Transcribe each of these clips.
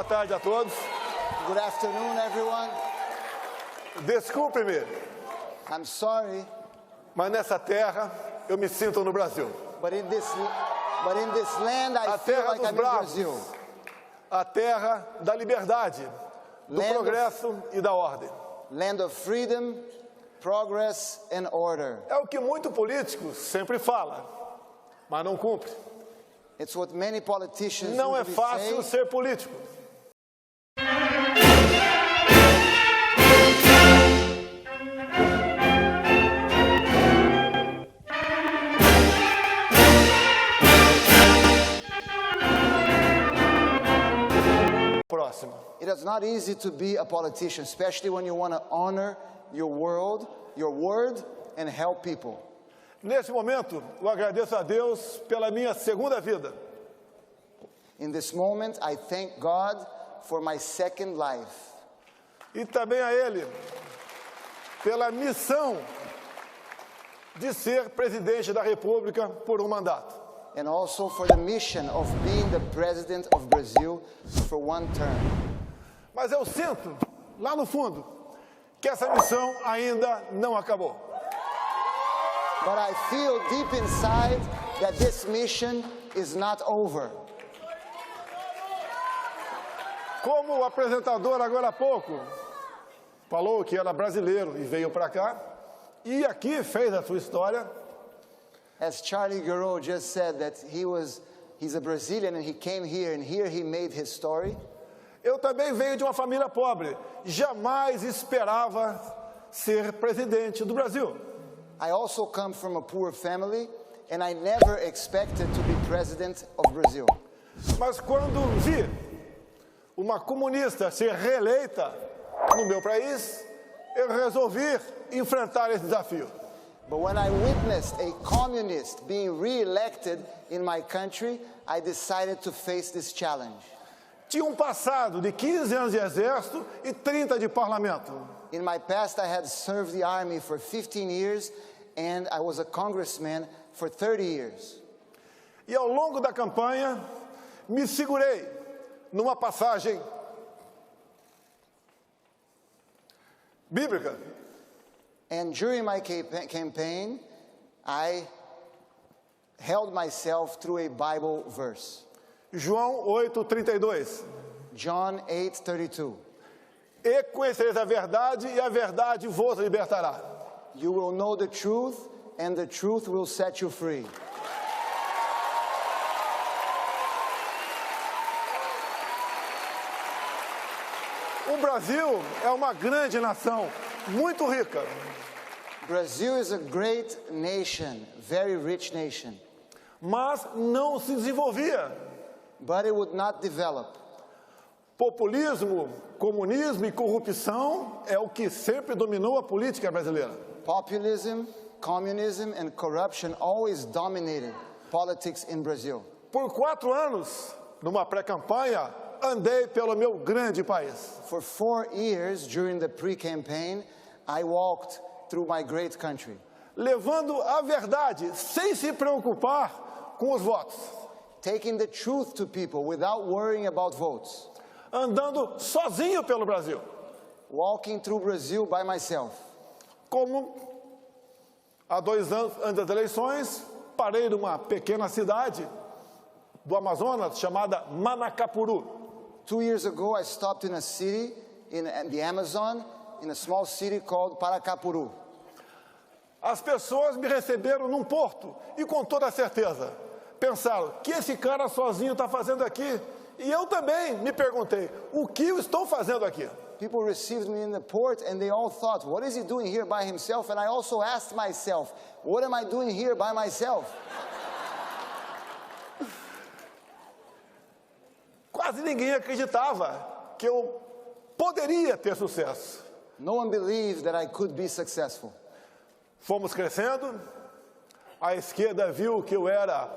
tarde a todos. Good afternoon, everyone. Desculpe-me, I'm sorry, mas nessa terra eu me sinto no Brasil. but in this land, I A feel terra like dos I'm in bravos, Brazil. a terra da liberdade, do Land of- progresso e da ordem. Land of freedom, progress, and order. É o que muito político sempre fala, mas não cumpre. It's what many politicians Não é usually fácil say. ser político. Próximo. It is not easy to be a politician, especially when you want to honor your word, and help people. Nesse momento, eu agradeço a Deus pela minha segunda vida. In this moment, I thank God for my second life. E também a Ele pela missão de ser presidente da República por mandato. And also for the mission of being the president of Brazil for one term. Mas eu sinto, lá no fundo, que essa missão ainda não acabou. But I feel deep inside that this mission is not over. Como o apresentador agora há pouco falou que era brasileiro e veio para cá, e aqui fez a sua história, As cie_𝗳𝗶𝗀𝗀 just said that he's a Brazilian and he came here and here he made his story. eu também venho de uma família pobre, jamais esperava ser presidente do Brasil. I also come from a poor family and I never expected to be president of Brazil. Mas quando vi uma comunista ser reeleita no meu país, eu resolvi enfrentar esse desafio. But when I witnessed a communist being re-elected in my country, I decided to face this challenge. Tinha um passado de 15 anos de exército e 30 de parlamento. In my past, I had served the army for 15 years and I was a congressman for 30 years. E ao longo da campanha, me segurei numa passagem bíblica. And during my campaign, I held myself through a Bible verse. João 8:32. John 8:32. E conhecereis a verdade, e a verdade vos libertará. You will know the truth, and the truth will set you free. O Brasil é uma grande nação, muito rica. Brazil is a great nation, very rich nation, Mas não se desenvolvia. but it would not develop. Populismo, comunismo e corrupção é o que sempre dominou a política brasileira. Populism, communism, and corruption always dominated politics in Brazil. Por 4 anos, numa pré-campanha, andei pelo meu grande país. For 4 years during the pre-campaign, I walked through my great country, Levando a verdade, sem se preocupar com os votos. taking the truth to people without worrying about votes, Andando sozinho pelo Brasil. walking through Brazil by myself. Como há 2 anos antes das eleições, parei numa pequena cidade do Amazonas chamada Manacapuru. 2 years ago, I stopped in a city in the Amazon, in a small city called Paracapuru. As pessoas me receberam num porto e com toda certeza pensaram, o que esse cara sozinho está fazendo aqui? E eu também me perguntei, o que eu estou fazendo aqui? People received me in the port and they all thought, what is he doing here by himself? And I also asked myself, what am I doing here by myself? Quase ninguém acreditava que eu poderia ter sucesso. No one believed that I could be successful. Fomos crescendo, a esquerda viu que eu era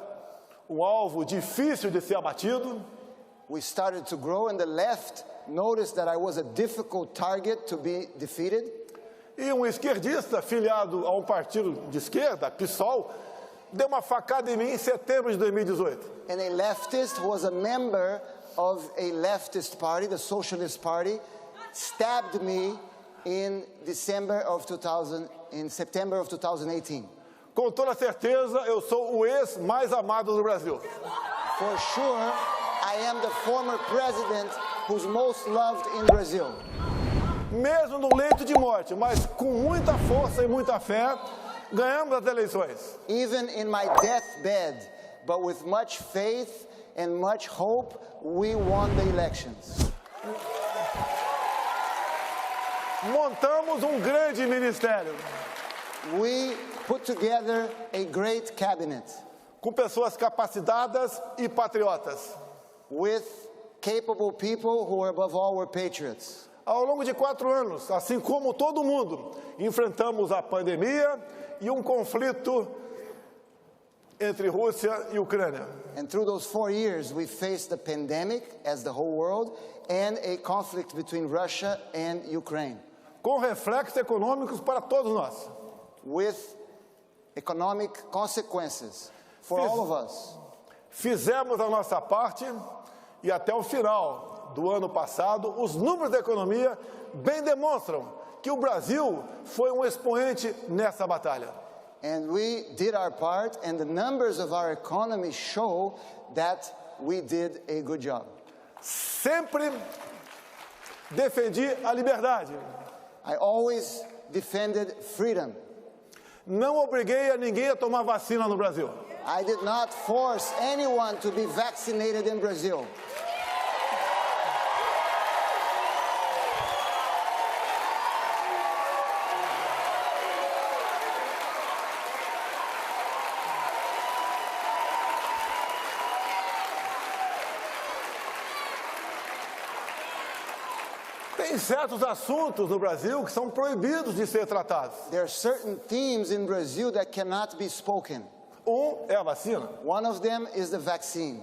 um alvo difícil de ser abatido. We started to grow and the left noticed that I was a difficult target to be defeated. E um esquerdista filiado a um partido de esquerda, PSOL, deu uma facada em mim em setembro de 2018. And a leftist who was a member of a leftist party, the Socialist Party, stabbed me in September of 2018. Com toda certeza, eu sou o ex mais amado do Brasil. For sure, I am the former president who's most loved in Brazil. Mesmo no leito de morte, mas com muita força e muita fé, ganhamos as eleições. Even in my deathbed, but with much faith and much hope, we won the elections. Montamos um grande ministério. We put together a great cabinet. Com pessoas capacitadas e patriotas. With capable people who, above all, were patriots. Ao longo de 4 anos, assim como todo mundo, enfrentamos a pandemia e um conflito entre Rússia e Ucrânia. And through those 4 years, we faced the pandemic as the whole world and a conflict between Russia and Ukraine. Com reflexos econômicos para todos nós. With economic consequences for all of us. Fizemos a nossa parte e até o final do ano passado, os números da economia bem demonstram que o Brasil foi um expoente nessa batalha. And we did our part, and the numbers of our economy show that we did a good job. Sempre defendi a liberdade. I always defended freedom. Não obriguei a ninguém a tomar vacina no Brasil. I did not force anyone to be vaccinated in Brazil. Tem certos assuntos no Brasil que são proibidos de ser tratados. There are certain themes in Brazil that cannot be spoken. É a vacina. One of them is the vaccine.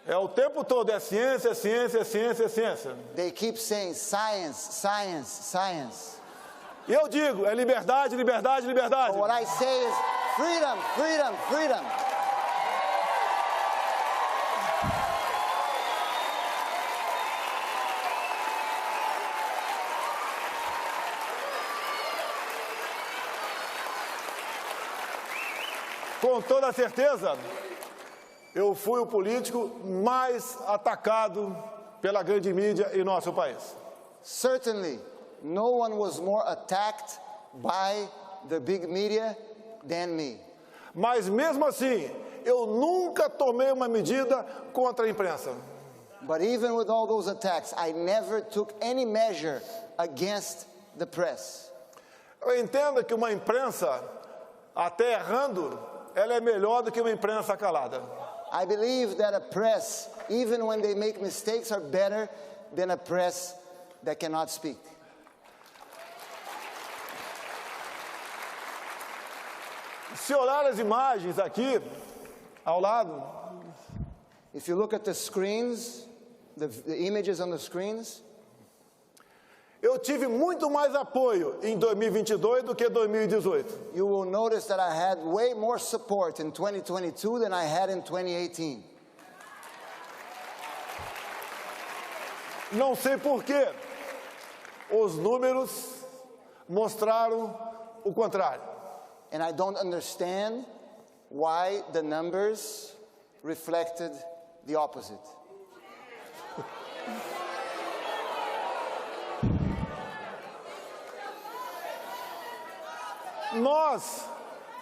É o tempo todo, é ciência, ciência, ciência, ciência. They keep saying science, science, science. E eu digo, é liberdade, liberdade, liberdade. But what I say is freedom, freedom, freedom. Com toda certeza, eu fui o político mais atacado pela grande mídia em nosso país. Certainly, no one was more attacked by the big media than me. Mas mesmo assim, eu nunca tomei uma medida contra a imprensa. But even with all those attacks, I never took any measure against the press. Eu entendo que uma imprensa, até errando, ela é melhor do que uma imprensa calada. I believe that a press, even when they make mistakes, are better than a press that cannot speak. Se olhar as imagens aqui, ao lado, if you look at the screens, the images on the screens, eu tive muito mais apoio em 2022 do que 2018. you will notice that I had way more support in 2022 than I had in 2018. Não sei por quê. Os números mostraram o contrário. And I don't understand why the numbers reflected the opposite. Nós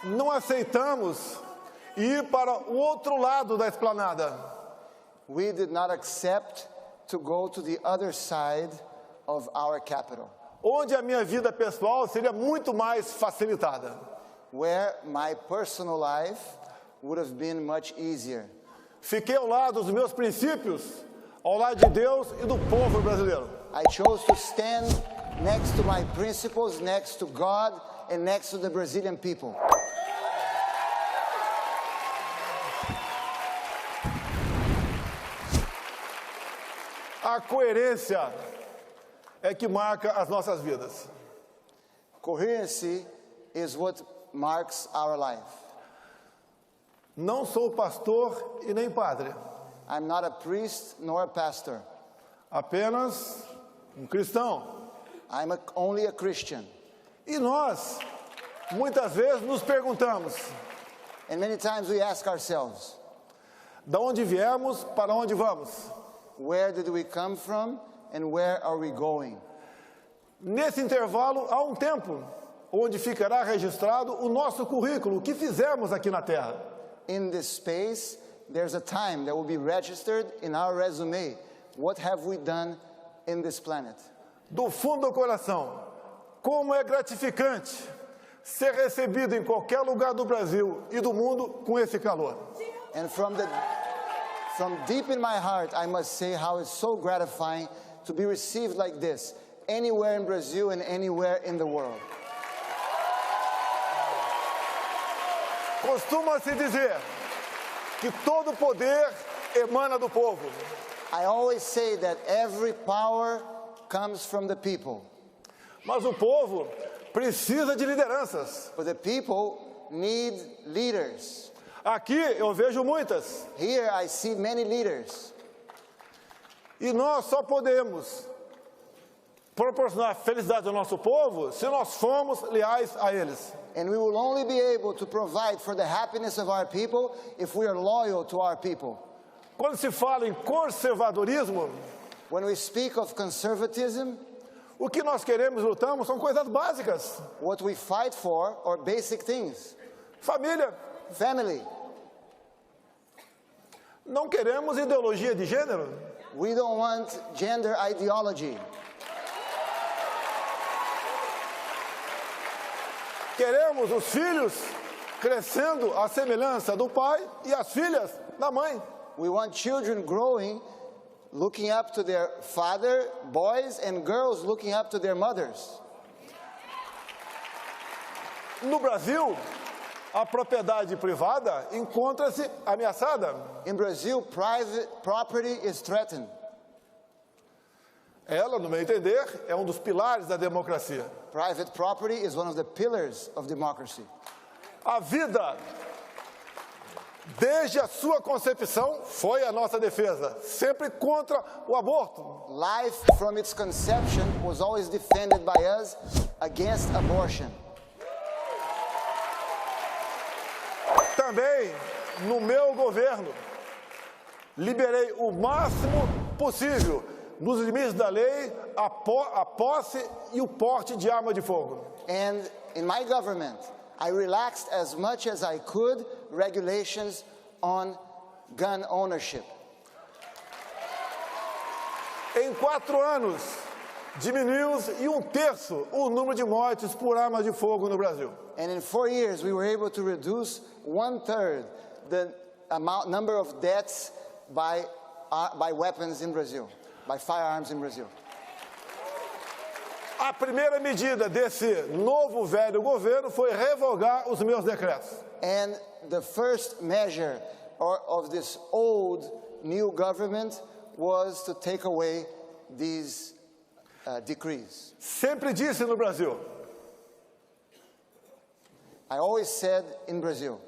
não aceitamos ir para o outro lado da esplanada. We did not accept to go to the other side of our capital, Onde a minha vida pessoal seria muito mais facilitada. where my personal life would have been much easier. Fiquei ao lado dos meus princípios, ao lado de Deus e do povo brasileiro. I chose to stand next to my principles, next to God, and next to the Brazilian people. A coerência é que marca as nossas vidas. Coherency is what marks our life. Não sou pastor e nem padre. I'm not a priest nor a pastor. Apenas cristão. I'm only a Christian. E nós, muitas vezes, nos perguntamos, And many times we ask ourselves, da onde viemos, para onde vamos? where did we come from and where are we going? Nesse intervalo, há tempo onde ficará registrado o nosso currículo, o que fizemos aqui na Terra. In this space, there's a time that will be registered in our resume. What have we done in this planet? Do fundo do coração, como é gratificante ser recebido em qualquer lugar do Brasil e do mundo com esse calor. And from deep in my heart, I must say how it's so gratifying to be received like this, anywhere in Brazil and anywhere in the world. Costuma-se dizer que todo poder emana do povo. I always say that every power comes from the people. Mas o povo precisa de lideranças. But the people need leaders. Aqui eu vejo muitas. Here I see many leaders. E nós só podemos proporcionar felicidade ao nosso povo se nós formos leais a eles. And we will only be able to provide for the happiness of our people if we are loyal to our people. Quando se fala em conservadorismo, When we speak of conservatism, o que nós queremos e lutamos são coisas básicas. what we fight for are basic things. Família. Family. Não queremos ideologia de gênero. We don't want gender ideology. Queremos os filhos crescendo à semelhança do pai e as filhas da mãe. We want children growing, looking up to their father, boys and girls looking up to their mothers. No Brasil, a propriedade privada encontra-se ameaçada. In Brazil, private property is threatened. Ela, no meu entender, é dos pilares da democracia. Private property is one of the pillars of democracy. A vida, desde a sua concepção, foi a nossa defesa, sempre contra o aborto. Life from its conception was always defended by us against abortion. Também, no meu governo, liberei o máximo possível, nos limites da lei, a posse e o porte de arma de fogo. And in my government, I relaxed as much as I could regulations on gun ownership. Em 4 anos, diminuiu-se em 1/3 o número de mortes por arma de fogo no Brasil. And in 4 years, we were able to reduce 1/3 the number of deaths by weapons in Brazil, by firearms in Brazil. A primeira medida desse novo velho governo foi revogar os meus decretos. And the first measure of this old new government was to take away these decrees. Sempre disse no Brasil, I always said in Brazil,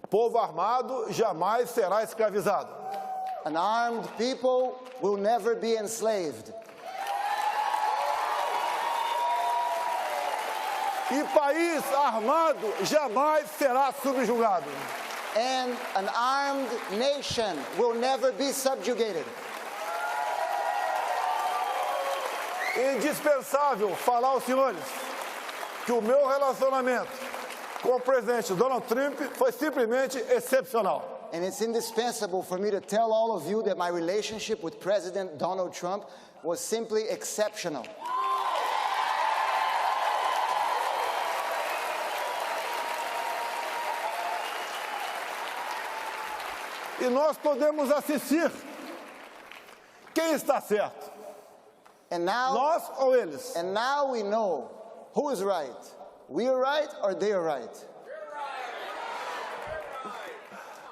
povo armado jamais será escravizado. an armed people will never be enslaved. E país armado jamais será subjugado. And an armed nation will never be subjugated. É indispensável falar aos senhores que o meu relacionamento com o presidente Donald Trump foi simplesmente excepcional. And it's indispensable for me to tell all of you that my relationship with President Donald Trump was simply exceptional. E nós podemos assistir quem está certo, And now, nós ou eles. and now we know who is right. We are right or they are right.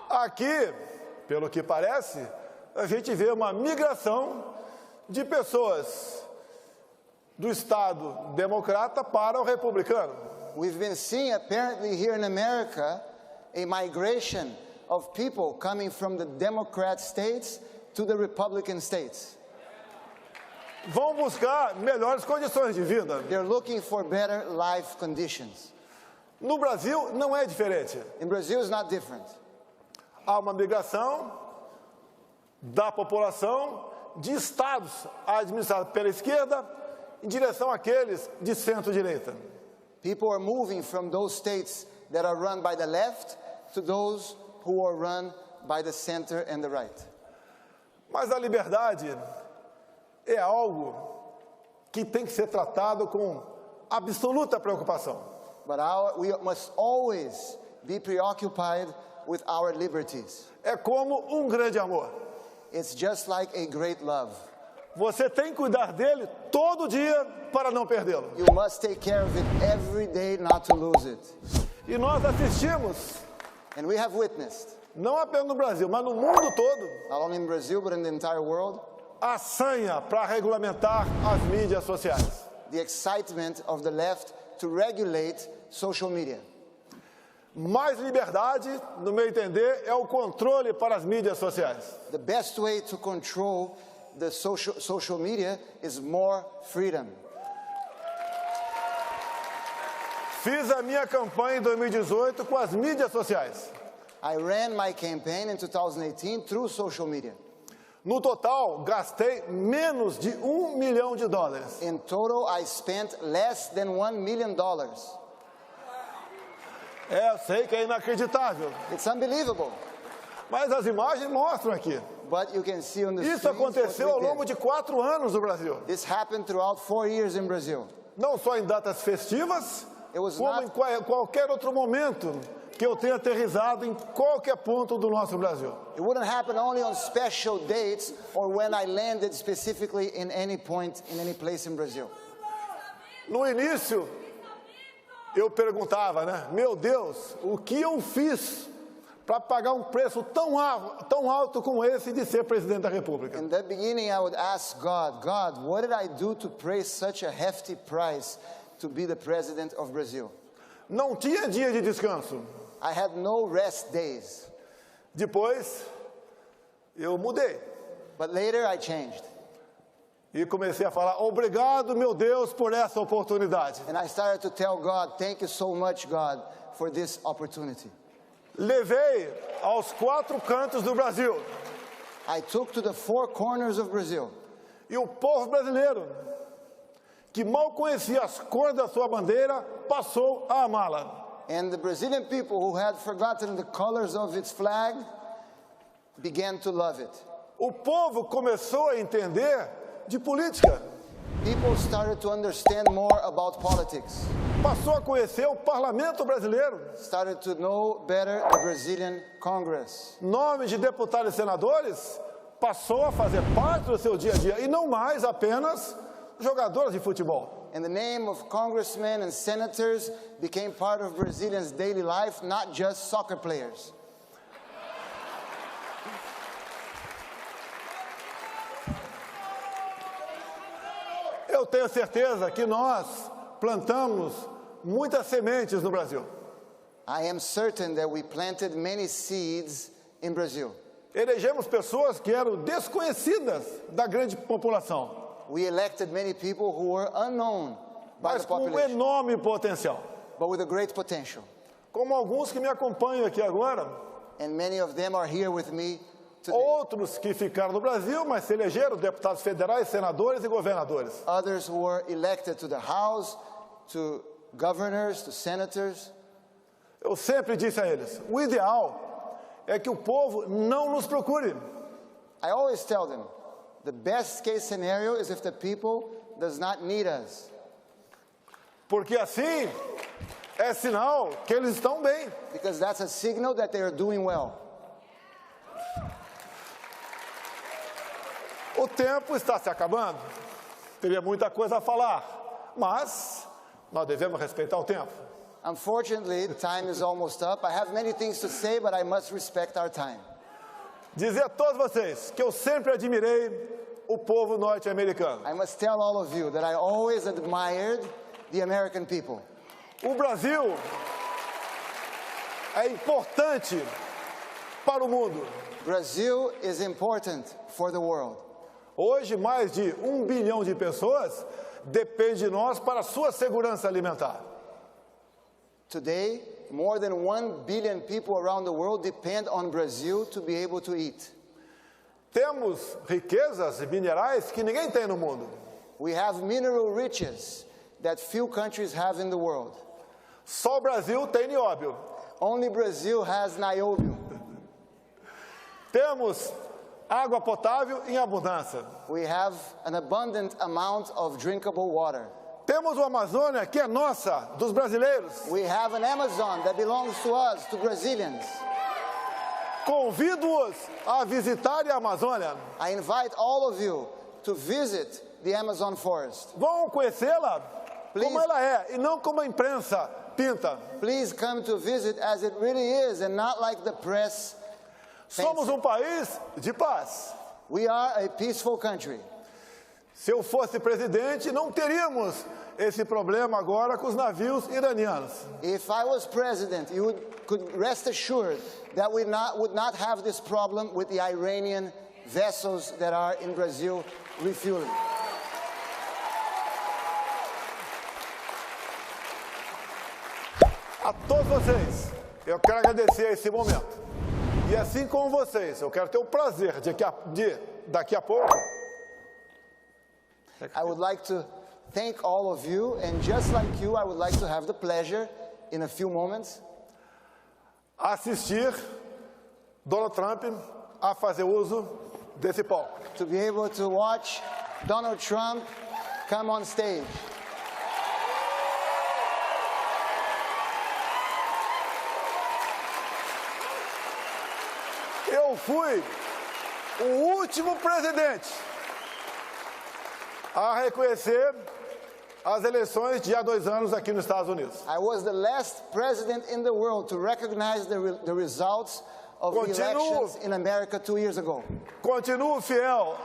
Aqui, pelo que parece, a gente vê uma migração de pessoas do Estado democrata para o republicano. We've been seeing apparently here in America a migration of people coming from the Democrat states to the Republican states. Vão buscar melhores condições de vida. They're looking for better life conditions. No Brasil não é diferente. In Brazil, it's not different. Há uma migração da população de estados administrados pela esquerda em direção àqueles de centro-direita. People are moving from those states that are run by the left to those who are run by the center and the right. Mas a liberdade é algo que tem que ser tratado com absoluta preocupação. But we must always be preoccupied with our liberties. É como um grande amor. It's just like a great love. Você tem que cuidar dele todo dia para não perdê-lo. You must take care of it every day not to lose it. E nós assistimos, And we have witnessed, não apenas no Brasil, mas no mundo todo, not only in Brazil but in the entire world, a sanha para regulamentar as mídias sociais. the excitement of the left to regulate social media. Mais liberdade, no meu entender, é o controle para as mídias sociais. The best way to control the social media is more freedom. Fiz a minha campanha em 2018 com as mídias sociais. I ran my campaign in 2018 through social media. No total, gastei menos de $1 milhão. In total, I spent less than $1 million. Eu sei que é inacreditável, It's unbelievable. mas as imagens mostram aqui. But you can see on the Isso screens what aconteceu ao we longo did. de 4 anos no Brasil. This happened throughout 4 years in Brazil. Não só em datas festivas, It was como not- em qualquer outro momento que eu tenha aterrissado em qualquer ponto do nosso Brasil. It wouldn't happen only on special dates or when I landed specifically in any point, in any place in Brazil. No início, eu perguntava, né? Meu Deus, o que eu fiz para pagar um preço tão alto como esse de ser presidente da República? In the beginning, I would ask God, what did I do to pay such a hefty price to be the president of Brazil? Não tinha dia de descanso. I had no rest days. Depois, eu mudei But later, I changed. e comecei a falar, obrigado, meu Deus, por essa oportunidade. And I started to tell God, thank you so much, God, for this opportunity. Levei aos 4 cantos do Brasil. I took to the 4 corners of Brazil. E o povo brasileiro, que mal conhecia as cores da sua bandeira, passou a amá-la. And the Brazilian people who had forgotten the colors of its flag began to love it. O povo começou a entender de política. People started to understand more about politics, Passou a conhecer o parlamento brasileiro. started to know better the Brazilian Congress. Nome de deputados e senadores passou a fazer parte do seu dia a dia e não mais apenas jogadores de futebol. And the name of congressmen and senators became part of Brazilians' daily life, not just soccer players. Eu tenho certeza que nós plantamos muitas sementes no Brasil. I am certain that we planted many seeds in Brazil. Elegemos pessoas que eram desconhecidas da grande população, We elected many people who were unknown by mas the com population, enorme potencial. but with a great potential. Como alguns que me acompanham aqui agora, And many of them are here with me today. outros que ficaram no Brasil, mas se elegeram deputados federais, senadores e governadores. Others who were elected to the House, to governors, to senators. Eu sempre disse a eles, o ideal é que o povo não nos procure. I always tell them, the best case scenario is if the people does not need us. Porque assim é sinal que eles estão bem. Because that's a signal that they are doing well. O tempo está se acabando. Teria muita coisa a falar, mas nós devemos respeitar o tempo. Unfortunately, the time is almost up. I have many things to say, but I must respect our time. Dizer a todos vocês que eu sempre admirei o povo norte-americano. I must tell all of you that I always admired the American people. O Brasil é importante para o mundo. Brazil is important for the world. Hoje, mais de 1 bilhão de pessoas dependem de nós para a sua segurança alimentar. Today, more than 1 billion people around the world depend on Brazil to be able to eat. Temos riquezas minerais que ninguém tem no mundo. We have mineral riches that few countries have in the world. Só o Brasil tem nióbio. Only Brazil has niobium. Temos água potável em abundância. We have an abundant amount of drinkable water. Temos uma Amazônia que é nossa, dos brasileiros. We have an Amazon that belongs to us, to Brazilians. Convido-os a visitarem a Amazônia. I invite all of you to visit the Amazon forest. Vão conhecê-la Please. como ela é e não como a imprensa pinta. Please come to visit as it really is and not like the press. Somos um país de paz. We are a peaceful country. Se eu fosse presidente, não teríamos esse problema agora com os navios iranianos. If I was president, you could rest assured that we would not have this problem with the Iranian vessels that are in Brazil refueling. A todos vocês, eu quero agradecer esse momento. E assim como vocês, eu quero ter o prazer de daqui a pouco. I would like to thank all of you, and just like you, I would like to have the pleasure, in a few moments, assistir Donald Trump a fazer uso desse palco. to be able to watch Donald Trump come on stage. Eu fui o último presidente a reconhecer as eleições de há 2 anos aqui nos Estados Unidos. I was the last president in the world to recognize the results of the elections in America 2 years ago. Continuo fiel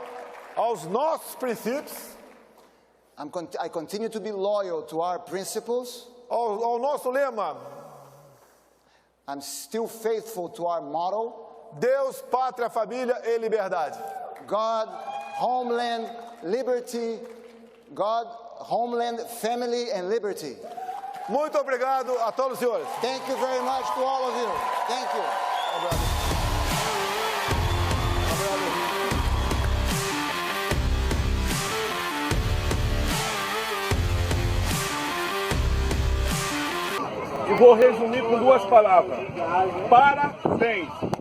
aos nossos princípios, I continue to be loyal to our principles. ao nosso lema: I'm still faithful to our motto: Deus, Pátria, Família e Liberdade. God, homeland, liberty. God, homeland, family, and liberty. Muito obrigado a todos os senhores. Thank you very much to all of you. Thank you. E vou resumir com 2 palavras. Parabéns!